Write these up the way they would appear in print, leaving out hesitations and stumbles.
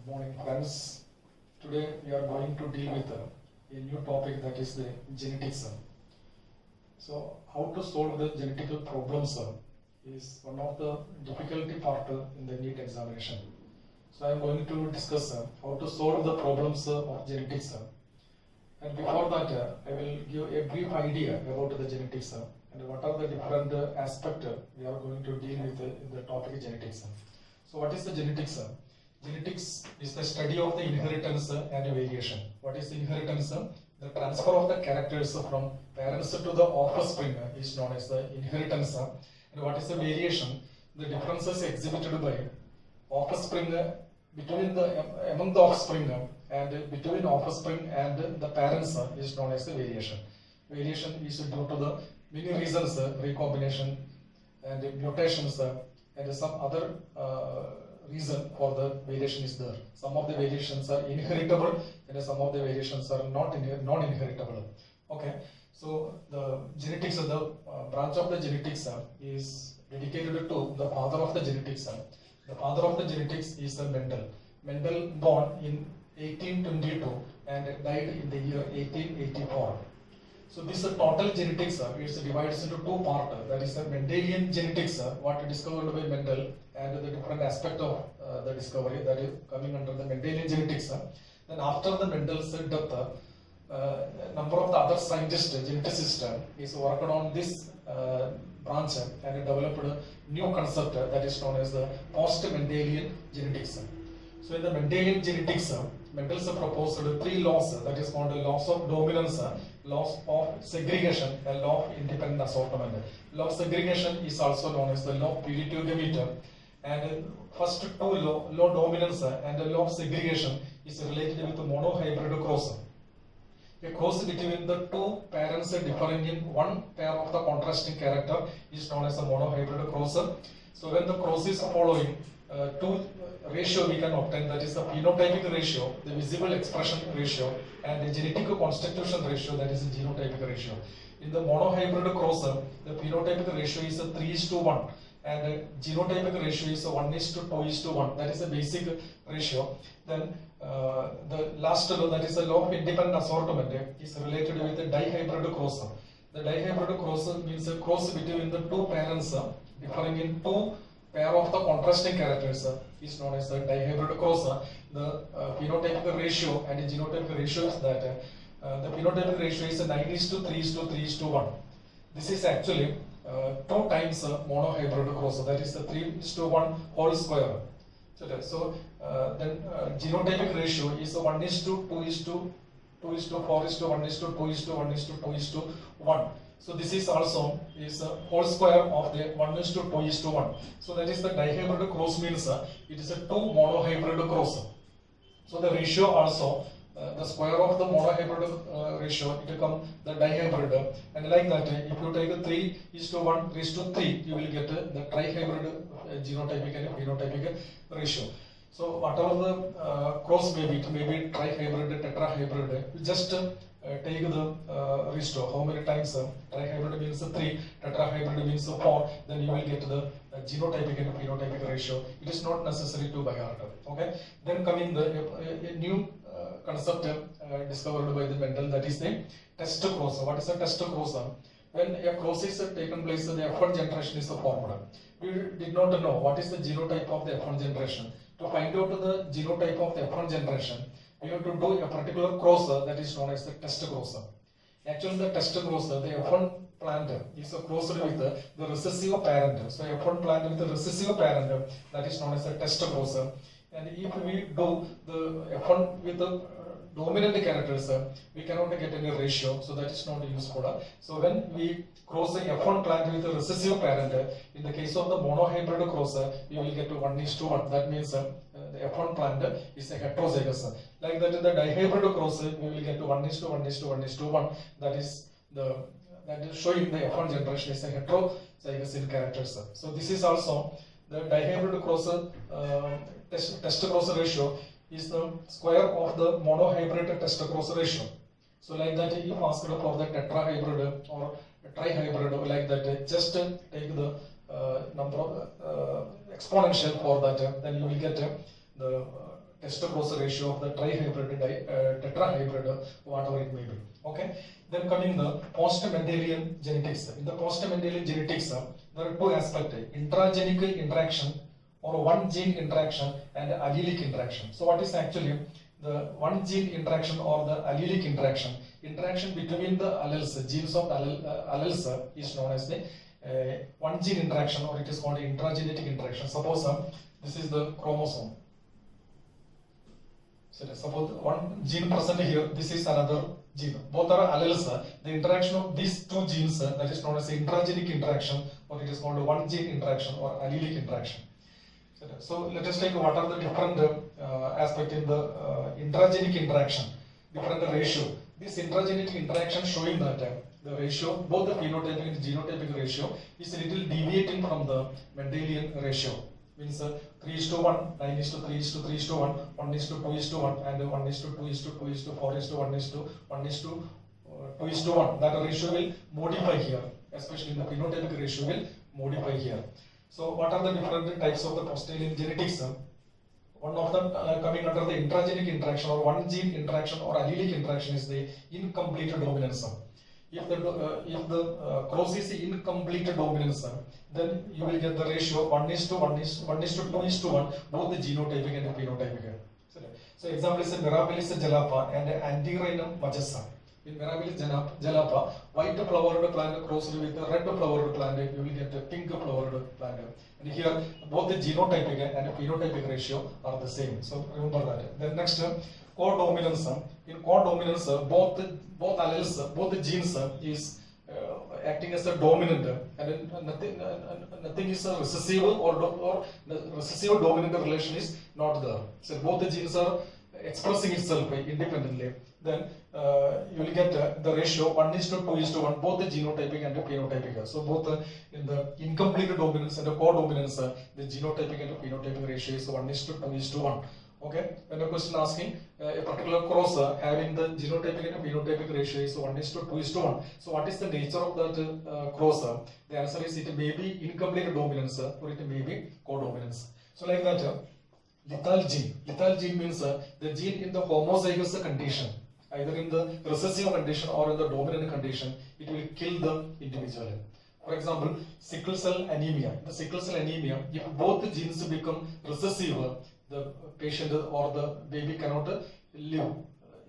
Good morning, friends. Today we are going to deal with a new topic, that is the genetics. So, how to solve the genetical problems is one of the difficulty part in the NEET examination. So, I am going to discuss how to solve the problems of genetics. And before that, I will give a brief idea about the genetics and what are the different aspects we are going to deal with in the topic genetics. So, what is the genetics? Genetics is the study of the inheritance and variation. What is inheritance? The transfer of the characters from parents to the offspring is known as the inheritance. And what is the variation? The differences exhibited by offspring between among the offspring and between offspring and the parents is known as the variation. Variation is due to the many reasons, recombination and mutations and some other reason for the variation is there. Some of the variations are inheritable and some of the variations are non-inheritable. Okay, so the genetics of the branch of the genetics is dedicated to the father of the genetics. The father of the genetics is Mendel. Mendel born in 1822 and died in the year 1884. So this total genetics is divided into two parts. That is the Mendelian genetics, what discovered by Mendel, and the different aspect of the discovery that is coming under the Mendelian genetics. Then after the Mendel's death, number of the other scientists, geneticists, is worked on this branch and developed a new concept that is known as the post-Mendelian genetics. So in the Mendelian genetics, Mendel's proposed three laws, that is called the laws of dominance, laws of segregation, and law of independent assortment. Law of segregation is also known as the law of putative gamete. And first two law dominance and the law of segregation is related with the monohybrid cross. A cross between the two parents differing in one pair of the contrasting character is known as a monohybrid cross. So when the cross is following two ratio we can obtain, that is the phenotypic ratio, the visible expression ratio, and the genetic constitution ratio, that is the genotypic ratio. In the monohybrid cross, the phenotypic ratio is 3:1 and the genotypic ratio is 1:2:1. That is the basic ratio. Then the last law, that is the law of independent assortment, is related with the dihybrid cross. The dihybrid cross means a cross between the two parents differing in two pair of the contrasting characters is known as the dihybrid cross. The phenotypic ratio and the genotypic ratio is that the phenotypic ratio is 9:3:3:1. This is actually 2 times monohybrid cross, that is the 3:1 whole square. So then genotypic ratio is 1:2:4:1:2:1:2:1. So this is also is a whole square of the 1:2:1. So that is the dihybrid cross means it is a 2 monohybrid cross. So the ratio also, the square of the monohybrid ratio, it becomes the dihybrid, and like that if you take a 3:1:3, you will get the trihybrid genotypic and phenotypic ratio. So whatever the cross may be, it may be trihybrid, tetrahybrid, you just take the ratio, how many times trihybrid means 3, tetrahybrid means 4, then you will get the genotypic and phenotypic ratio. It is not necessary to by heart. Okay. Then coming a new concept discovered by the Mendel, that is the test cross. What is a test cross? When a cross is taken place, the F1 generation is formed. We did not know what is the genotype of the F1 generation. To find out the genotype of the F1 generation, we have to do a particular cross that is known as the test cross. Actually, the test cross, the F1 plant is crossed with the recessive parent. So F1 plant with the recessive parent, that is known as the test cross. And if we do the F1 with the dominant characters, we cannot get any ratio, so that is not useful. So when we cross the F1 plant with the recessive parent, in the case of the monohybrid cross, we will get to 1:1. That means the F1 plant is a heterozygous. Like that, in the dihybrid cross, we will get to 1:1:1:1. That is showing the F1 generation is a heterozygous in characters. So this is also the dihybrid cross test cross ratio is the square of the monohybrid test cross ratio. So like that, if asked for the tetrahybrid or trihybrid, like that, just take the number of exponential for that, then you will get the test-cross ratio of the trihybrid, tetrahybrid, whatever it may be. Okay. Then coming the post-Mendelian genetics. In the post-Mendelian genetics, there are two aspects: intragenic interaction or one gene interaction and allelic interaction. So what is actually the one gene interaction or the allelic interaction? Interaction between the alleles, genes of alleles is known as the one gene interaction, or it is called intragenetic interaction. Suppose this is the chromosome. So suppose one gene present here, this is another gene. Both are alleles. The interaction of these two genes, that is known as intragenic interaction, or it is called one gene interaction or allelic interaction. So let us take what are the different aspects in the intragenic interaction, different ratio. This intragenic interaction showing that the ratio, both the phenotypic and genotypic ratio, is a little deviating from the Mendelian ratio. Means 3:1, 9:3:3:1, 1:2:1, and 1:2:2:4:1:1:2:1. That ratio will modify here, especially the phenotypic ratio will modify here. So what are the different types of the postalian genetics? One of them coming under the intragenic interaction or one gene interaction or allelic interaction is the incomplete dominance. If the cross is incomplete dominance, then you will get the ratio 1:2:1, both the genotypic and the phenotypic. So example is Mirabilis jalapa and Antirrhinum majessa. In Mirabilis jalapa, white flowered plant crossed with a red flowered plant, you will get a pink flowered plant. And here both the genotypic and the phenotypic ratio are the same. So remember that. Then next, codominance. In codominance, both alleles, both the genes is acting as a dominant, and nothing is a recessive or the recessive dominant relation is not there. So both the genes are expressing itself independently. Then you will get the ratio 1:2:1, both the genotypic and the phenotypic. So both in the incomplete dominance and the codominance, the genotypic and the phenotypic ratio is 1:2:1. Okay, when a question asking a particular cross having the genotypic and phenotypic ratio is 1:2:1. So what is the nature of that cross? The answer is it may be incomplete dominance or it may be codominance. So like that, lethal gene. Lethal gene means the gene in the homozygous condition, either in the recessive condition or in the dominant condition, it will kill the individual. For example, sickle cell anemia. The sickle cell anemia, if both the genes become recessive, the patient or the baby cannot live,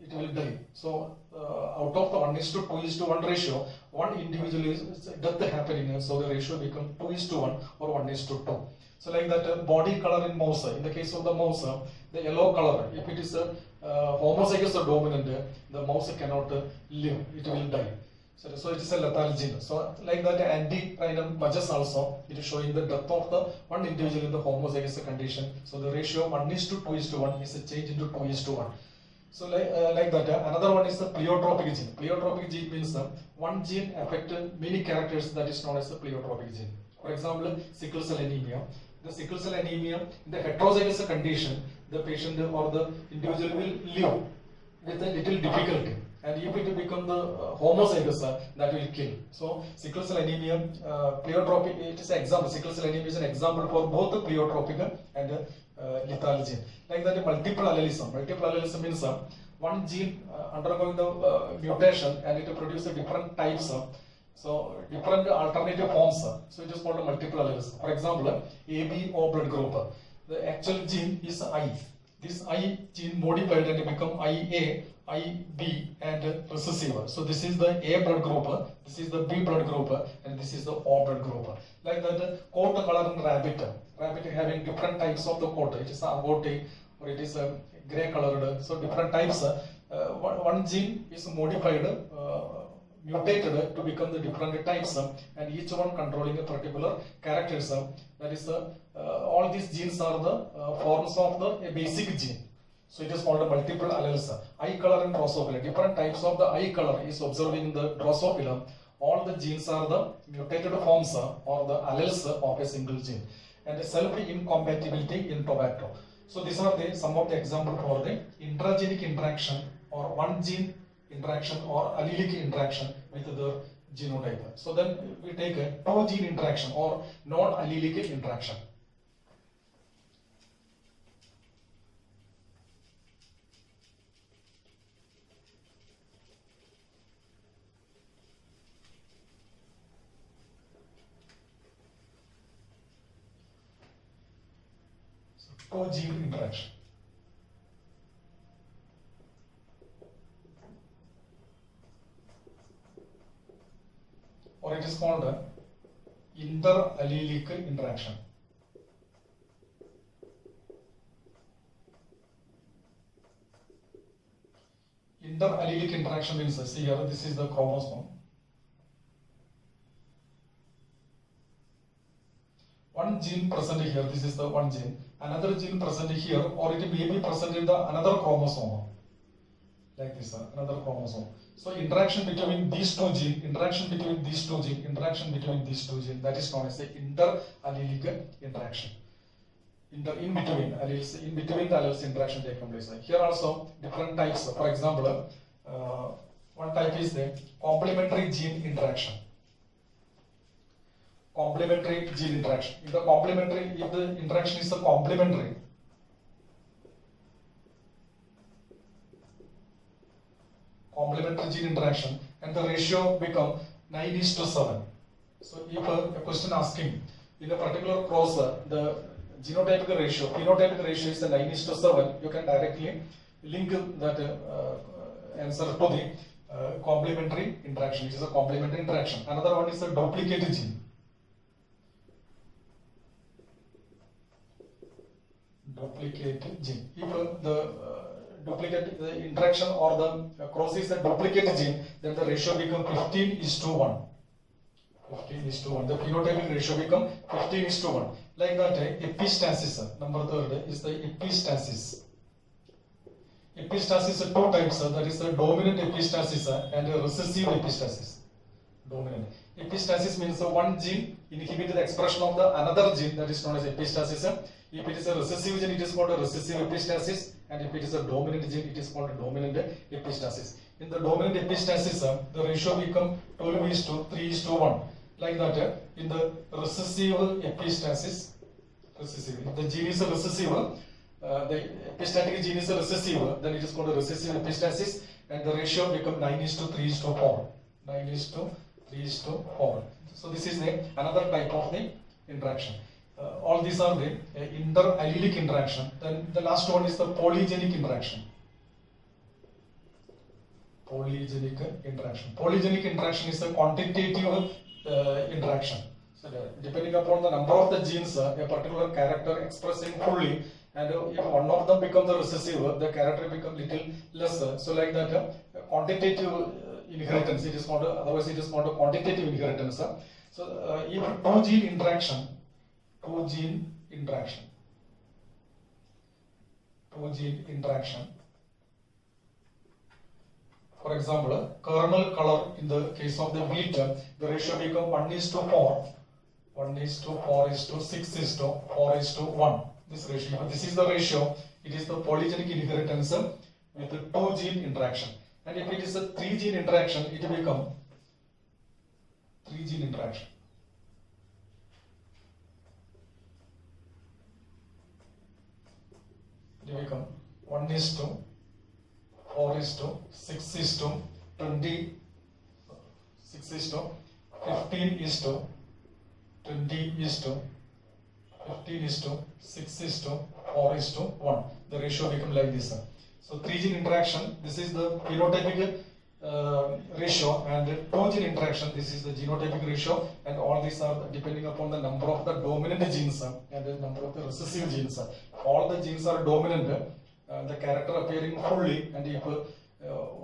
it will die. So out of the 1:2:1 ratio, one individual is death happening, so the ratio becomes 2:1 or 1:2. So like that, body color in mouse. In the case of the mouse, the yellow color, if it is homozygous or dominant, the mouse cannot live, it will die. So it is a lethal gene. So like that, Antirrhinum majus also, it is showing the death of the one individual in the homozygous condition. So the ratio 1:2:1 is a change into 2:1. So like that, another one is the pleiotropic gene. Pleiotropic gene means one gene affects many characters, that is known as the pleiotropic gene. For example, sickle cell anemia. The sickle cell anemia, in the heterozygous condition, the patient or the individual will live with a little difficulty. And if it becomes the homozygous, that will kill. So sickle cell anemia, pleiotropic, it is an example. Sickle cell anemia is an example for both the pleiotropic and lethal gene. Like that, multiple allelism. Multiple allelism means one gene undergoing the mutation and it produces different types. So different alternative forms. So it is called a multiple allelism. For example, ABO blood group. The actual gene is I. This I gene modified and become IA, IB and recessive. So this is the A blood group, this is the B blood group, and this is the O blood group. Like that, coat color in rabbit. Rabbit having different types of the coat. It is agouti or it is grey colored. So different types. One gene is modified, mutated to become the different types, and each one controlling a particular characters. That is all these genes are the forms of the basic gene. So it is called a multiple alleles. Eye color and Drosophila. Different types of the eye color is observed in the Drosophila. All the genes are the mutated forms or the alleles of a single gene. And the self-incompatibility in tobacco. So these are some of the examples for the intragenic interaction or one gene interaction or allelic interaction with the genotype. So then we take a two gene interaction or non-allelic interaction. two gene interaction. Or it is called interallelic interaction. Interallelic interaction means, see here, this is the chromosome. One gene present here, this is the one gene. Another gene present here, or it may be present in the another chromosome. Like this, another chromosome. So interaction between these two genes, interaction between these two genes, interaction between these two genes, that is known as the interallelic interaction. In between alleles, in between the alleles interaction take place. Here also different types. For example, one type is the complementary gene interaction. Complementary gene interaction. If the complementary, if the interaction is a complementary, gene interaction, and the ratio become 9:7. So if a question asking in a particular cross, the phenotypic ratio is 9:7, you can directly link that answer to the complementary interaction. It is a complementary interaction. Another one is a duplicate gene. If the interaction or the cross is a duplicate gene, then the ratio become 15:1. 15:1. The phenotypic ratio become 15:1. Like that, epistasis. Number third is the epistasis. Epistasis are two types. That is the dominant epistasis and a recessive epistasis. Dominant epistasis means one gene inhibits the expression of the another gene, that is known as epistasis. If it is a recessive gene, it is called a recessive epistasis, and if it is a dominant gene, it is called a dominant epistasis. In the dominant epistasis, the ratio become 12:3:1. Like that, in the recessive epistasis, if the gene is a recessive, the epistatic gene is a recessive, then it is called a recessive epistasis, and the ratio become 9:3:4. 9:3:4. So this is another type of the interaction. All these are the interallelic interaction. Then the last one is the polygenic interaction. Polygenic interaction is a quantitative interaction. So depending upon the number of the genes, a particular character expressing fully, and if one of them becomes the recessive, the character becomes little lesser. So like that, quantitative inheritance, it is called, otherwise it is called a quantitative inheritance. So if two gene interaction, for example, kernel color in the case of the wheat, the ratio become 1:4. 1:4:6:4:1. This ratio. This is the ratio. It is the polygenic inheritance with the two gene interaction. And if it is a three gene interaction, it will become three gene interaction. It will become 1:4:6:20, 6:15:15:6:4:1. The ratio become like this. So three gene interaction, this is the phenotypic ratio, and two gene interaction, this is the genotypic ratio, and all these are depending upon the number of the dominant genes and the number of the recessive genes. All the genes are dominant, the character appearing fully, and if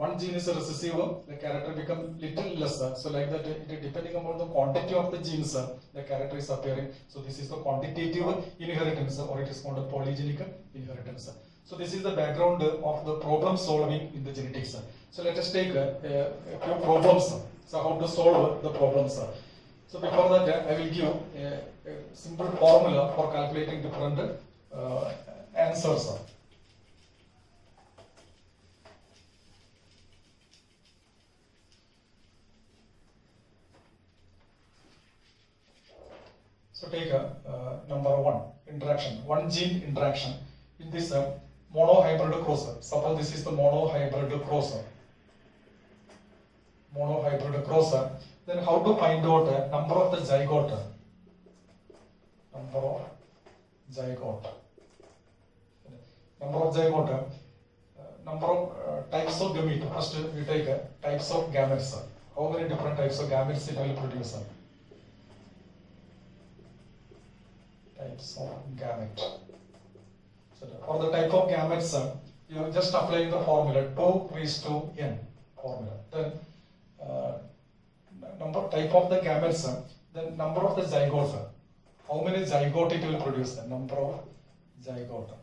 one gene is a recessive, the character become little lesser. So like that, depending upon the quantity of the genes, the character is appearing. So this is the quantitative inheritance, or it is called a polygenic inheritance. So this is the background of the problem solving in the genetics. So let us take a few problems. So how to solve the problems. So before that, I will give a simple formula for calculating different answers. So take number one, interaction, one gene interaction in this monohybrid crosser. Suppose this is the monohybrid crosser. Then how to find out number of the zygote? number of zygote, number of types of gamete. First we take types of gametes. How many different types of gametes it will produce? Types of gamete. So for the type of gametes, you are just applying the formula 2 raised to n formula. Then number type of the gametes, then number of the zygotes. How many zygote it will produce? The number of zygote.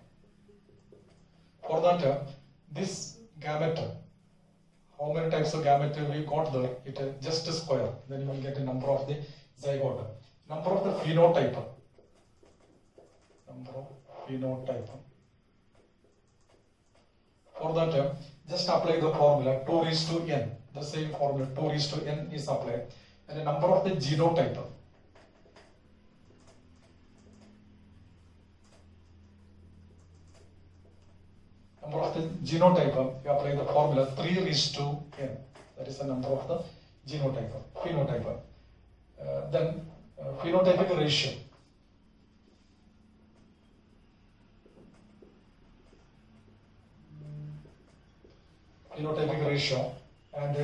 For that, this gamete, how many types of gamete we got there? It just a square. Then you will get a number of the zygote. Number of the phenotype. Number of phenotype. For that, just apply the formula 2 raised to n. The same formula 2 raised to n is applied. And the number of the genotype. Number of the genotype, you apply the formula 3 raised to n. That is the number of the genotype, phenotype. Then phenotypic ratio. Phenotypic ratio, and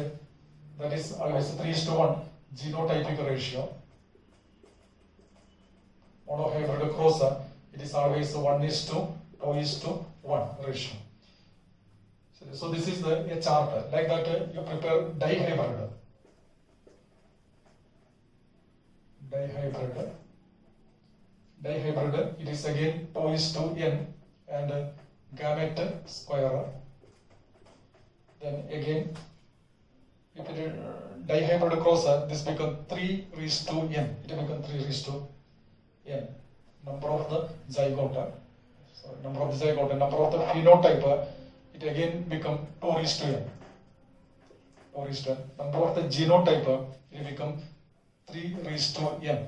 that is always 3:1 genotypic ratio. Monohybrid cross, it is always 1:2:1 ratio. So this is a chart. Like that, you prepare dihybrid. Dihybrid, it is again 2:n and gamete square. Then again, if it is dihybrid cross, this becomes 3 raised to n. It becomes 3 raised to n. Number of the zygote. So number of the zygote, number of the phenotype, it again becomes 2 raised to n. 2 raised to n. Number of the genotype, it becomes 3 raised to n.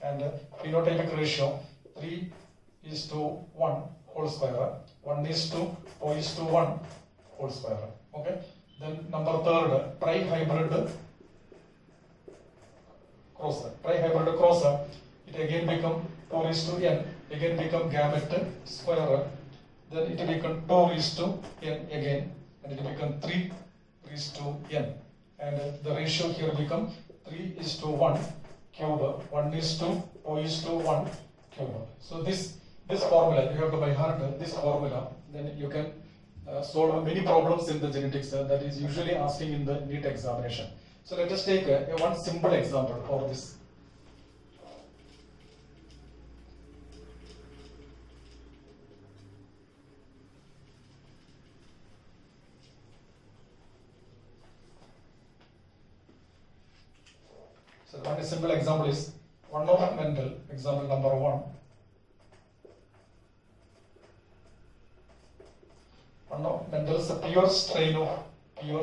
And phenotypic ratio 3:1 whole square. 1:2:1 whole square. Okay. Then number third, trihybrid cross. Trihybrid cross, it again become 2 raised to n. Again become gamete square. Then it become 2 raised to n again, and it become 3 raised to n. And the ratio here become 3:1 cube. 1:2:1 cube. So this formula you have to by heart. This formula, then you can solve many problems in the genetics that is usually asking in the NEET examination. So let us take one simple example for this. So one simple example is one of Mendel, example number 1. One of Mendel's pure strain of pea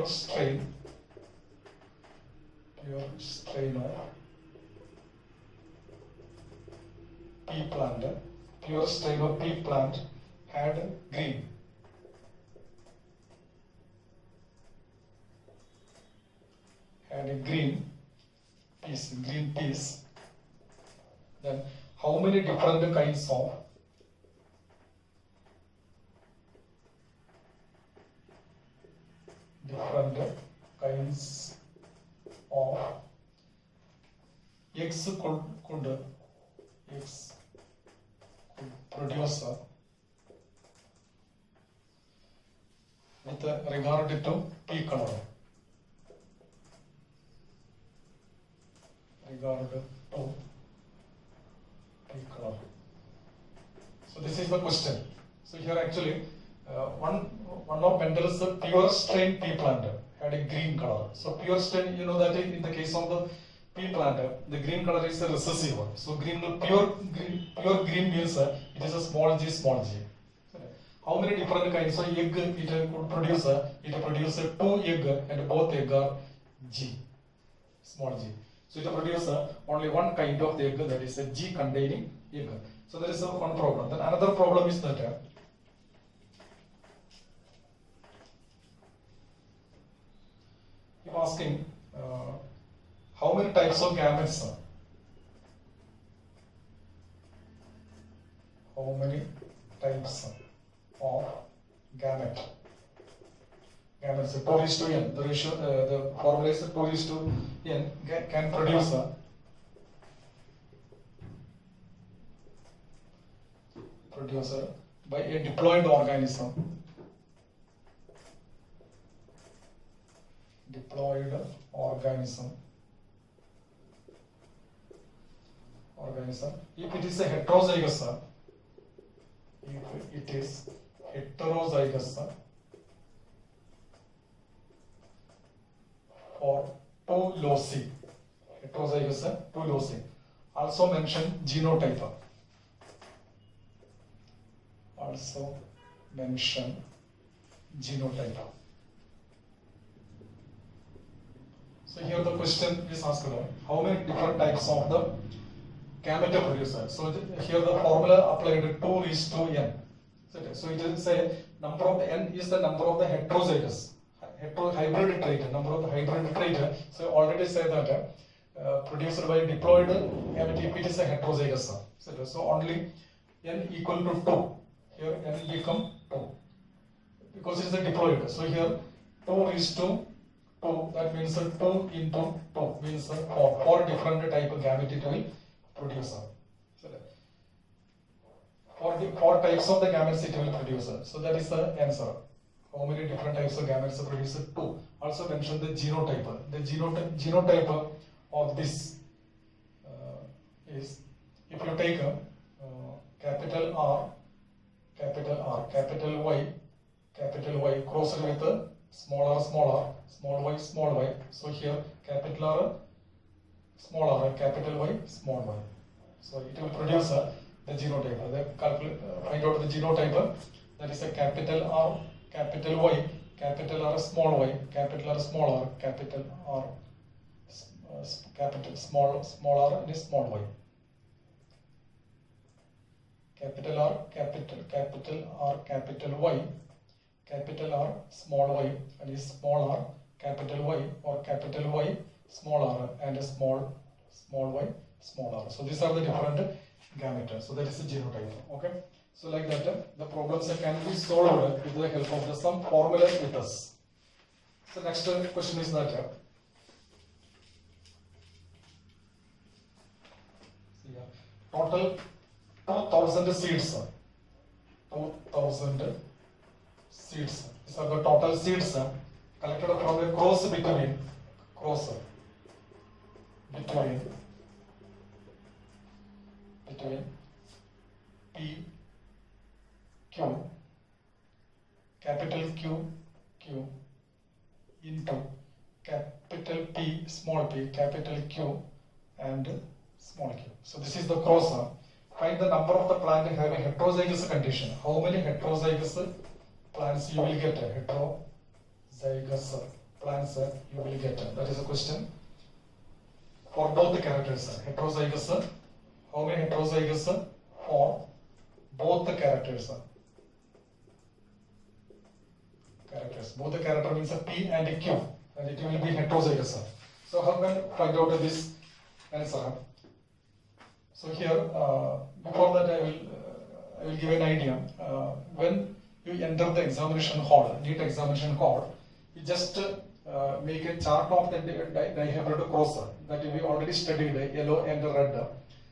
plant. Pure strain of pea plant had green. Had a green peas. Then how many different kinds of eggs could produce with regard to pea color. So this is the question. So here actually one of Mendel's pure strain pea plant had a green color. So pure strain, you know that in the case of the pea plant, the green color is a recessive one. So pure green means it is a small g. How many different kinds of egg it could produce? It produces 2 egg and both egg are G, small g. So it produces only one kind of the egg, that is a G containing egg. So there is one problem. Then another problem is that you're asking how many types of gametes are? How many types of gamete. Gametes 2:n. The ratio, the formula is 2:n can produce by a diploid organism. Diploid organism. If it is a heterozygous, if it is heterozygous for 2 loci, heterozygous 2 loci. Also mention genotype. Also mention genotype. So here the question is asked: how many different types of the gamete producer? So here the formula applied 2:n. So it is say number of the n is the number of the heterozygous. Hybrid trait, number of the hybrid trait. So I already said that produced by diploid gamete if it is a heterozygous. So only n equal to 2. Here n become 2 because it is a diploid. So here 2:2, that means 2 into 2 means 4. 4 different type of gamete it will produce. So four types of the gametes it will produce. So that is the answer. How many different types of gametes are produced? 2. Also mention the genotype. The genotype of this is, if you take capital R, capital Y crossed with small r, small y. So here capital R, small r, capital Y, small y. So it will produce the genotype. Find out the genotype. That is a capital R, capital Y, capital R, small y, capital R, small r, capital R, capital small r, and small y. Capital R, capital R, capital Y, capital R, small y, and small r, capital Y, or capital Y, small r, and small y, small r. So these are the different gametes. So that is the genotype. Okay. So like that, the problems can be solved with the help of some formula with us. So next question is that total 2,000 seeds. 2,000 seeds. These are the total seeds collected from a cross between P, Q, capital Q into capital P, small p, capital Q, and small q. So this is the cross. Find the number of the plant having heterozygous condition. How many heterozygous plants you will get? Heterozygous plants you will get. That is the question. For both the characters, heterozygous. How many heterozygous for both the characters? Both the character means a P and a Q, and it will be heterozygous. So how can find out this answer? So here, before that, I will give an idea. When you enter the examination hall, NEET examination hall, you just make a chart of the dihybrid cross that we already studied, yellow and red.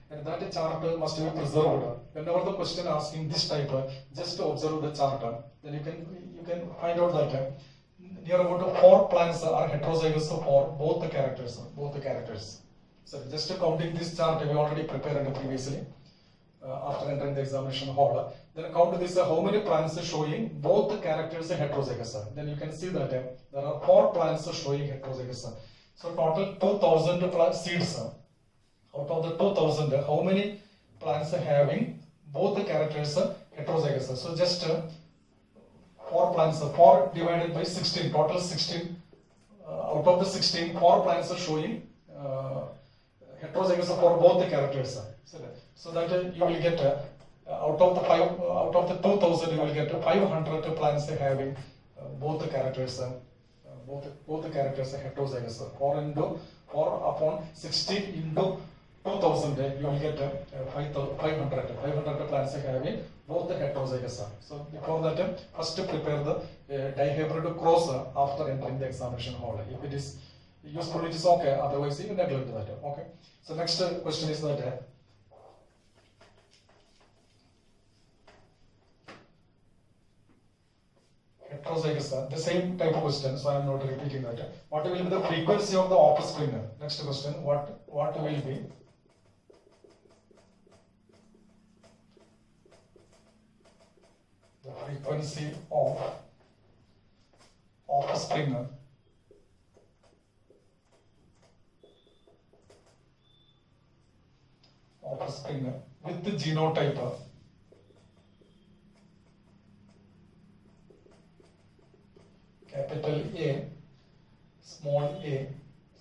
And that chart must be preserved. Whenever the question asking this type, just observe the chart. Then you can find out that near about 4 plants are heterozygous for both the characters. So just counting this chart, we already prepared previously after entering the examination hall. Then count this how many plants showing both the characters heterozygous. Then you can see that there are 4 plants showing heterozygous. So total 2,000 seeds. Out of the 2,000, how many plants having both the characters heterozygous? So just 4 plants, 4 divided by 16, total 16. Out of the 16, 4 plants are showing heterozygous for both the characters. So that you will get out of the 2,000, you will get 500 plants having both the characters. Both the characters are heterozygous. 4 upon 16 into 2,000, you will get 500 plants having both the heterozygous are. So before that, first prepare the dihybrid cross after entering the examination hall. If it is useful, it is okay. Otherwise, you neglect that. Okay. So next question is that heterozygous, the same type of question. So I am not repeating that. What will be the frequency of the offspring? Next question. What will be the frequency of offspring with the genotype capital A, small b,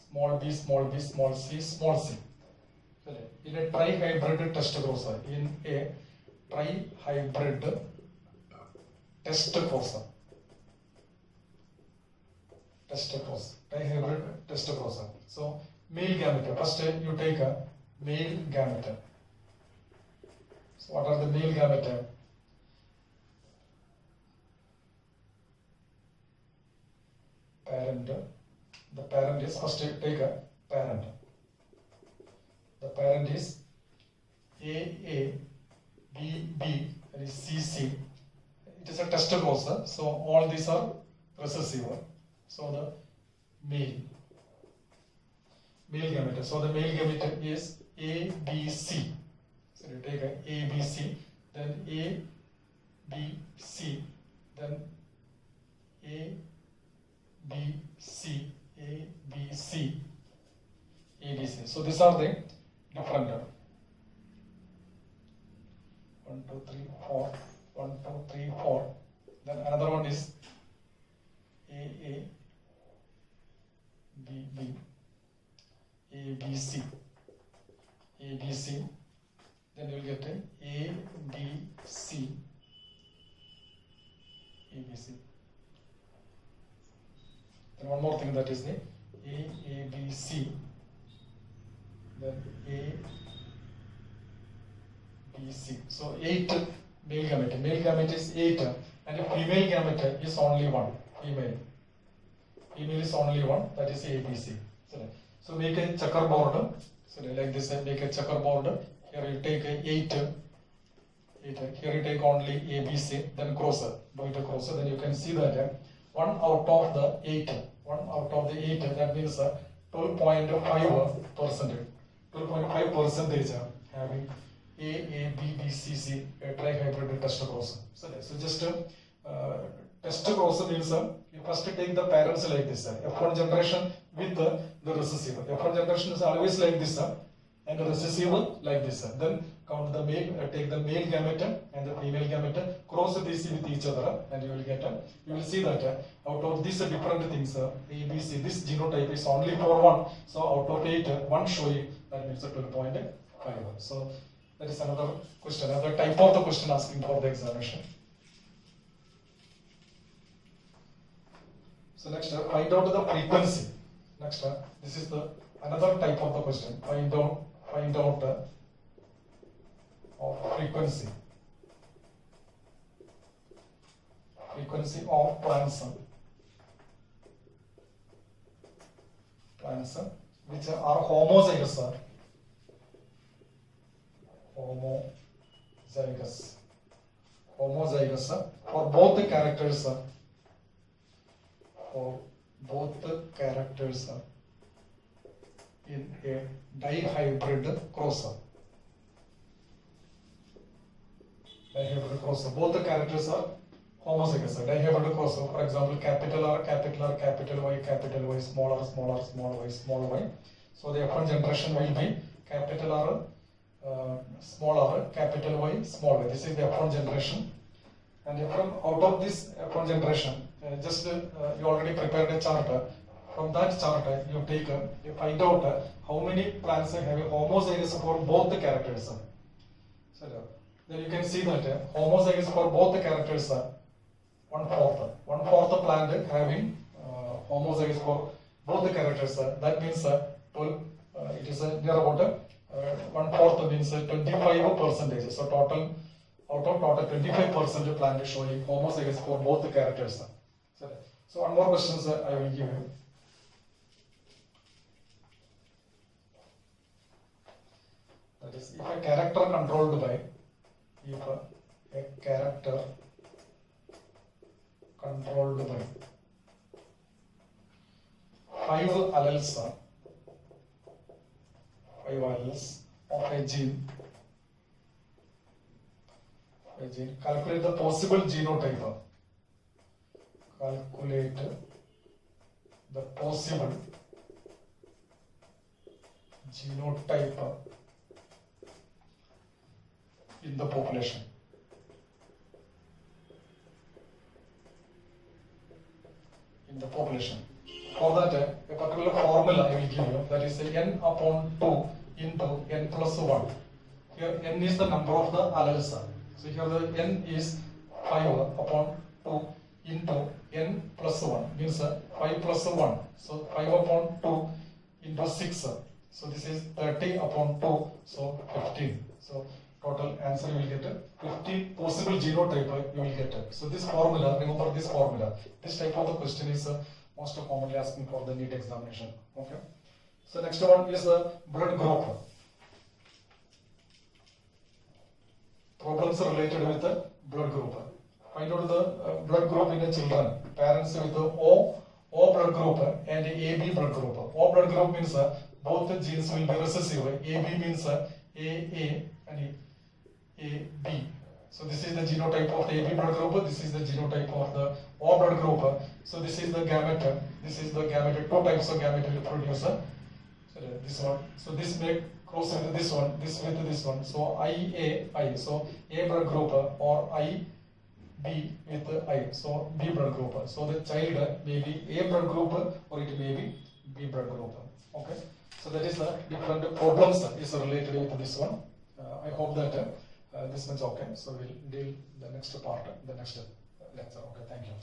small b, small c, small c. In a tri-hybrid test cross, in a tri-hybrid test cross, tri-hybrid test cross. So male gamete. First you take a male gamete. So what are the male gamete? Parent. The parent is, first take a parent. The parent is AA, BB, that is CC. It is a test cross, so all these are recessive. So the male gamete. So the male gamete is ABC. So you take a ABC, then ABC, then ABC. So these are the different 1, 2, 3, 4. 1, 2, 3, 4. Then another one is AA, BB, ABC. Then you will get a ABC. Then one more thing, that is the AABC. Then ABC. So 8 male gamete. Male gamete is 8, and a female gamete is only 1. Female is only 1. That is ABC. So make a checkerboard. So like this, make a checkerboard. Here you take 8. Here you take only ABC. Then cross. Do it a cross. Then you can see that 1 out of the 8. 1 out of the 8. That means 12.5%. 12.5% having AABBCC, a tri-hybrid test cross. So just test cross means you first take the parents like this. F1 generation with the recessive. F1 generation is always like this, and the recessive like this. Then count the male, take the male gamete and the female gamete, cross these with each other, and you will get you will see that out of these different things, ABC, this genotype is only for 1. So out of 8, 1 showing, that means 12.5. So that is another question, another type of the question asking for the examination. So next, find out the frequency. Next, this is the another type of the question. Find out of frequency of plants which are homozygous. Homozygous for both the characters. In a dihybrid cross. Both the characters are homozygous. Dihybrid cross. For example, capital R, capital Y, capital Y, small r, small r, small y, small y. So the F1 generation will be capital R, small r, capital Y, small y. This is the F1 generation. And out of this F1 generation, you already prepared a chart. From that chart, you find out how many plants have a homozygous for both the characters. So then you can see that homozygous for both the characters, 1/4. 1/4 plant having homozygous for both the characters. That means it is near about 1/4 means 25%. So total out of total 25% plant is showing homozygous for both the characters. So one more question I will give you. That is, if a character controlled by, if a character controlled by 5 alleles of a gene, calculate the possible genotype. Calculate the possible genotype in the population. For that, a particular formula I will give you, that is n upon 2 into n plus 1. Here n is the number of the alleles. So here the n is 5 upon 2 into n plus 1, means 5 plus 1. So 5 upon 2 into 6. So this is 30 upon 2, so 15. So total answer you will get 50 possible genotype you will get. So this formula, remember this formula. This type of the question is most commonly asking for the NEET examination. Okay. So next one is the blood group. Problems related with the blood group. Find out the blood group in the children. Parents with the O blood group and AB blood group. O blood group means both the genes will be recessive. AB means AA and AB. So this is the genotype of the AB blood group. This is the genotype of the O blood group. So this is the gamete. This is the gamete. 2 types of gamete will produce. So this one. So this may cross with this one. This with this one. So I. So A blood group or I. B with I, so B blood group. So the child may be A blood group or it may be B blood group. Okay. So that is the different problems is related with this one. I hope that this much okay. So we'll deal the next part, the next lecture. Okay. Thank you.